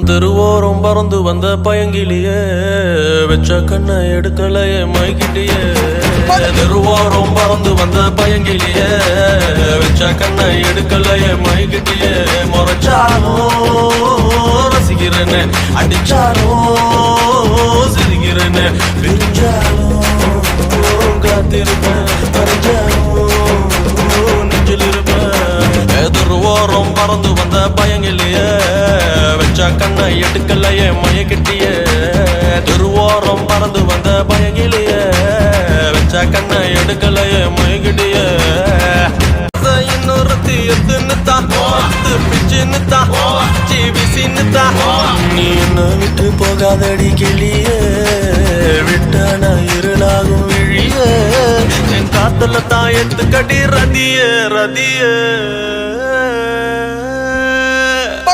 தெருவோரம் பறந்து வந்த பயங்கிலியே வெச்ச கண்ணை எடுக்கலையே மைக்கிட்டியே. தெருவோரம் பறந்து வந்த பயங்கிலியே வெச்ச கண்ணை எடுக்கலையே மைக்கிட்டியே. முறைச்சாலும் ரசிக்கிறேன்னு, அடிச்சாலும் சிரிக்கிறேன்னு, பிரிஞ்சாலும் காத்திருப்பேன், அறிஞ்சாலும் நெஞ்சில் இருப்பேன். தெருவோரம் பறந்து வந்த பயங்கிலியே வெச்ச கண்ணை எடுக்கலையே மயக்கிட்டியே. திருவோரம் பறந்து வந்த பயங்கிலியே வெச்ச கண்ணை எடுக்கலையே மயக்கிட்டியே. இன்னொருத்தி எத்துன்னுத்தான் பிச்சுன்னுத்தான் ஜிபிசின்னுத்தான். நீ என்ன விட்டு போகாதடி கிளியே, விட்டான இருளாகும் விழியே. என் காத்துல தான் எடுத்து கட்டி ரதியே ரதியே.